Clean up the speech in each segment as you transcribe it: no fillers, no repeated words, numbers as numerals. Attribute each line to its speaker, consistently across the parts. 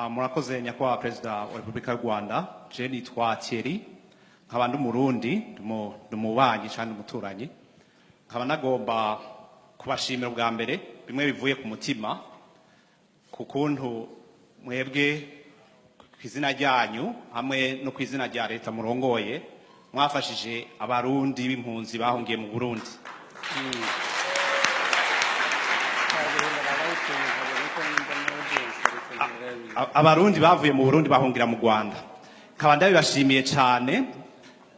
Speaker 1: Murakoze nyakubahwa Perezida wa Repubulika y'u Rwanda. Je nitwa Thierry, nkaba ndi Umurundi, ndi umubanyi kandi umuturanyi. Nkaba nagomba kubashimira bwa mbere bimwe bivuye ku mutima ku kuntu mwebwe kw'izina ryanyu hamwe no kw'izina rya leta murongoye mwafashije abarundi b'impunzi bahungiye mu Burundi. Abarundi bavuye mu Burundi bahungira mu Rwanda. Nkaba ndabibashimiye cyane,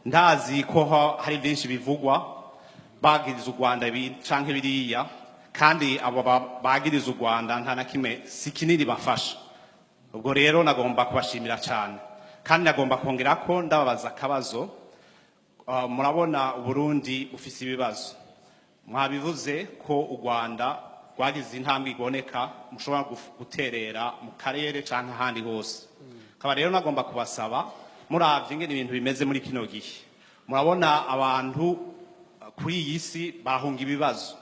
Speaker 1: ndazi ko hari byinshi bivugwa bagiriza u Rwanda canke biriya, kandi abo bagiriza u Rwanda nta na kimwe si kinini bafasha. Ubwo rero nagomba kubashimira cyane, kandi nagomba kongera ko ndababaza akabazo. Murabona Uburundi ufise ibibazo, mwabivuze ko u Rwanda rwagize intambwe iboneka mushobora guterera mu karere canke ahandi hose. Kaba rero nagomba kubasaba, muravye ingene ibintu bimeze muri kino gihe, murabona abantu kuri iyi si bahunga ibibazo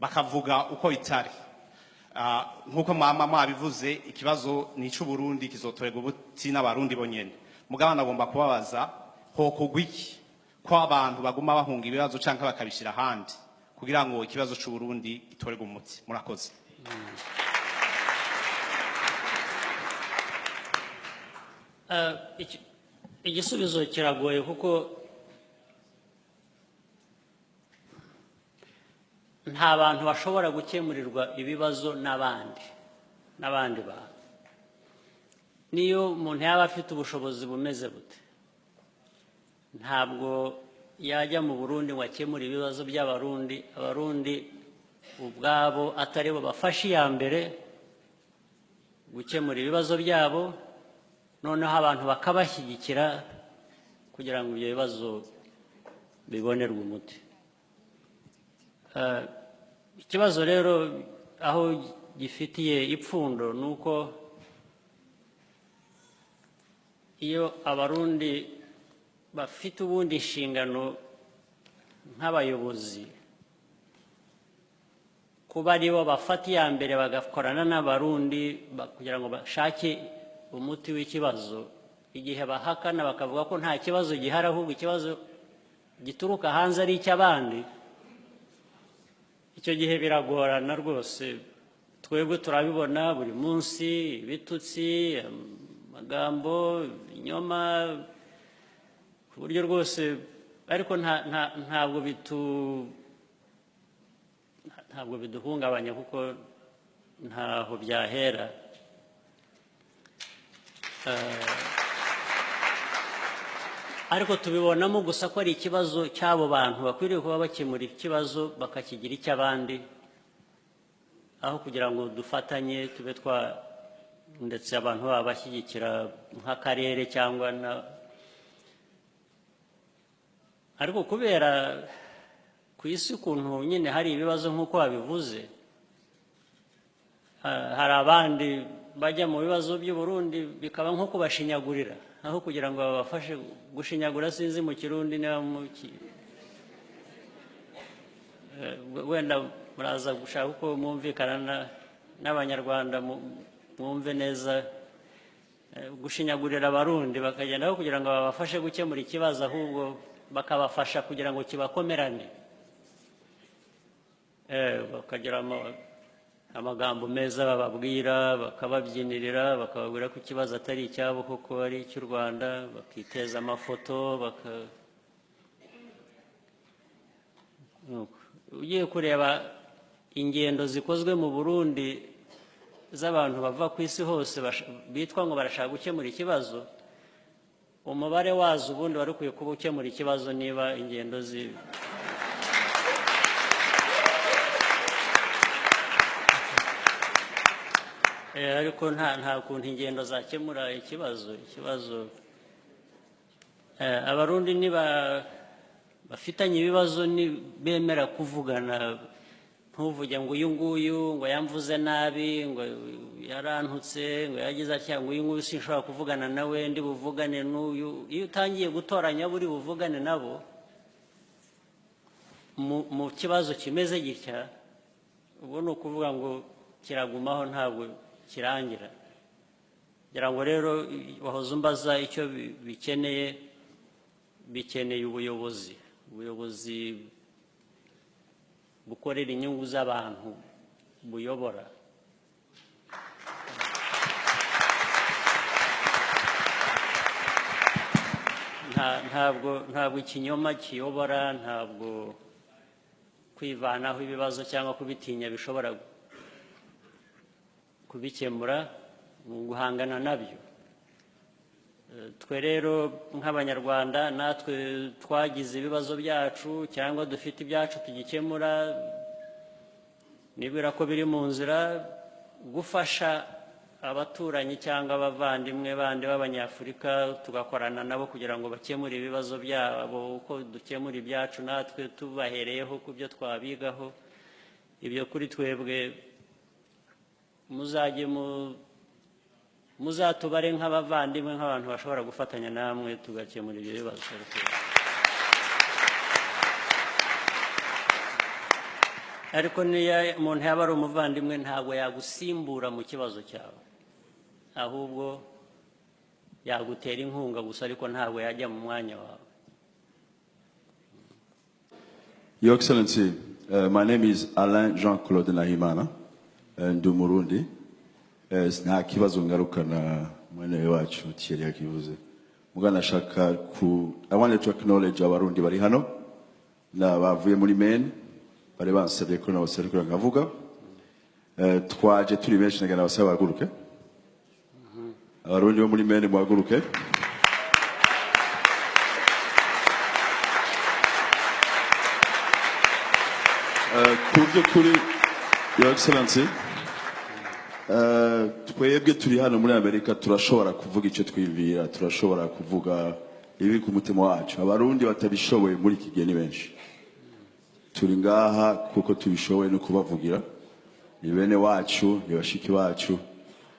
Speaker 1: bakavuga uko bitari. Nkuko mwabivuze, ikibazo ni c'Uburundi kizotorerwa ubuti n'abarundi bonyene. Mugabo nagomba kubabaza, hokogwa iki ko abantu baguma bahunga ibibazo canke bakabishira ahandi kugira ngo ikibazo c'Uburundi gitorerwe umuti? Murakoze.
Speaker 2: Igisubizo kiragoye kuko nta bantu bashobora gukemurirwa ibibazo n'abandi bantu. Niyo umuntu yaba afite ubushobozi bumeze bute, ntabwo yajya mu Burundi ngo akemure ibibazo by'abarundi, abarundi ubwabo atari bo bafashe iya mbere gukemura ibibazo byabo, noneho abantu bakabashyigikira kugira ngo ibyo bibazo bibonerwe umuti. Ikibazo rero aho gifitiye ipfundo ni uko iyo abarundi bafite ubundi inshingano nk'abayobozi, kuba ari bo bafata iya mbere bagakorana n'abarundi kugira ngo bashake umuti w'ikibazo, igihe bahakana bakavuga ko nta kibazo gihari ahubwo ikibazo gituruka hanze ari icy'abandi, icyo gihe biragorana rwose. Twebwe turabibona buri munsi, ibitutsi, amagambo, inyoma, ku buryo rwose, ariko ntabwo biduhungabanya kuko ntaho byahera. Ariko tubibonamo gusa ko ari ikibazo cy'abo bantu bakwiriye kuba bakemura ikibazo bakakigira icy'abandi, aho kugira ngo dufatanye tube ndetse abantu baba bashyigikira nk'akarere cyangwa ariko kubera ku isi ukuntu nyine hari ibibazo nk'uko babivuze, hari abandi bajya mu bibazo by'u Burundi bikaba nko kubashinyagurira, aho kugira ngo babafashe gushinyagura. Sinzi mu Kirundi niba wenda muraza gushaka uko mwumvikana n'Abanyarwanda mwumve neza. Gushinyagurira abarundi bakagenda aho kugira ngo babafashe gukemura ikibazo, ahubwo bakabafasha kugira ngo kibakomerane, bakagira amagambo meza bababwira, bakababyinirira, bakababwira ko ikibazo atari icyabo kuko ari icy'u Rwanda, bakiteza amafoto. Ugiye kureba ingendo zikozwe mu Burundi z'abantu bava ku isi hose bitwa ngo barashaka gukemura ikibazo, umubare wazo ubundi wari ukwiye kuba ukemura ikibazo niba ingendo ariko nta kuntu ingendo zakemura ikibazo. Abarundi niba bafitanye ibibazo bemera kuvugana, ntuvuge ngo uyu nguyu ngo yamvuze nabi, ngo yarantutse, ngo yagize atya, ngo uyu nguyu sinshobora kuvugana nawe, ndi buvugane n'uyu. Iyo utangiye gutoranya buri buvugane nabo mu kibazo kimeze gitya, ubwo ni ukuvuga ngo kiragumaho ntabwo kirangira. ngira ngo rero wahoze umbaza icyo bikeneye ubuyobozi bukorera inyungu z'abantu buyobora. ntabwo ikinyoma kiyobora, ntabwo kwivanaho ibibazo cyangwa kubitinya bishobora kubikemura, mu guhangana nabyo. Twe rero nk'abanyarwanda natwe twagize ibibazo byacu cyangwa dufite ibyacu tugikemura, nibwira ko biri mu nzira gufasha abaturanyi cyangwa abavandimwe bandi b'Abanyafurika, tugakorana nabo kugira ngo bakemure ibibazo byabo uko dukemura ibyacu natwe tubahereyeho ku byo twabigaho. Ibyo kuri twebwe muzatubare nk'abavandimwe, nk'abantu bashobora gufatanya namwe tugakemura ibyo bibazo. Ariko niyo umuntu yaba ari umuvandimwe ntabwo yagusimbura mu kibazo cyawe, ahubwo yagutera inkunga gusa, ariko ntabwo yajya mu mwanya wawe.
Speaker 3: Your Excellency, my name is Alain Jean-Claude Nahimana, ndi Umurundi. Nta kibazo ngarukana mwene wacu Thierry yakivuze. Mugana shaka I wanted to acknowledge abarundi bari hano na bavuye muri men bari bansabye ko nabaserukira ngavuga. Twaje turi benshi nagana basaba baguruke. Abarundi bo muri men muhaguruke. Kuri Your Excellency, twebwe turi hano muri Amerika turashobora kuvuga icyo twivira, turashobora kuvuga ibi ku mutima wacu. Abarundi batabishoboye muri iki gihe ni benshi. Turi ngaha kuko tubishoboye no kubavugira. Ni bene wacu, ni bashiki bacu.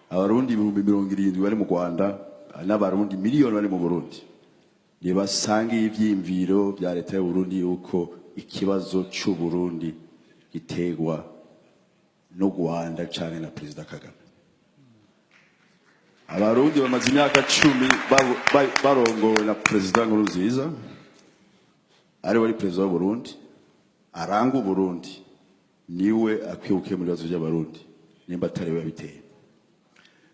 Speaker 3: Abarundi 70,000 bari mu Rwanda, n'abarundi miliyoni bari mu Burundi. Nibasanga ivyimviro bya leta y'u Burundi yuko ikibazo cy'u Burundi gitegwa no Rwanda cyane na Perezida Kagame. Abarundi bamaze imyaka 10 barongowe na Perezida Nkurunziza, ari wari Perezida w'u Burundi, aranga u Burundi, niwe akwibuke muri bibazo by'abarundi nimba atari we yabiteye.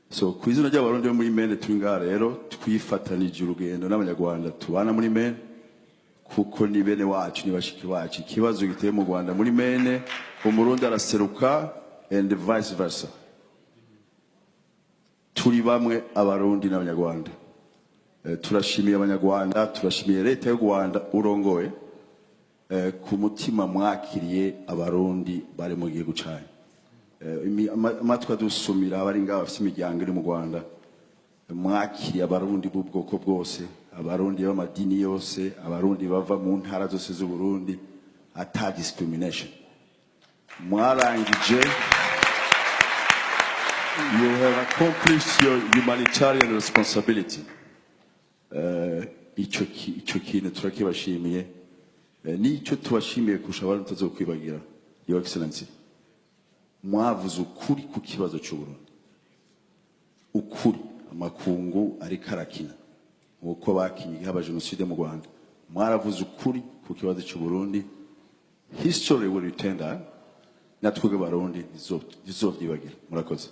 Speaker 3: So kwizina ry'abarundi muri mene turi ngaha rero twifatanije urugendo n'abanyarwanda tubana muri mene, kuko ni bene wacu ni bashiki bacu. Ikibazo giteye mu Rwanda muri mene, Umurundi araseruka and vice versa. Turi bamwe abarundi n'abanyarwanda. Turashimiye abanyarwanda, turashimiye leta y'u Rwanda urongoye ku mutima mwakiriye abarundi bari mu gihugu cyanyu. Amatwa dusumira abari ngaho bafite imiryango iri mu Rwanda, mwakiriye abarundi b'ubwoko bwose, abarundi b'amadini yose, abarundi bava mu ntara zose z'u Burundi, ata discrimination. Mwarangije, you have accomplished your humanitarian responsibility. Ico kintu turakibashimiye, nicyo tubashimiye kurusha abantu tutazokwibagira. Your Excellency, mwavuze ukuri ku kibazo cy'u Burundi, ukuri amakungu ari karakina uko bakinye haba jenoside mu Rwanda. Mwaravuze ukuri ku kibazo cy'u Burundi. History will return that, natwe abarundi izovyibagira. Murakoze.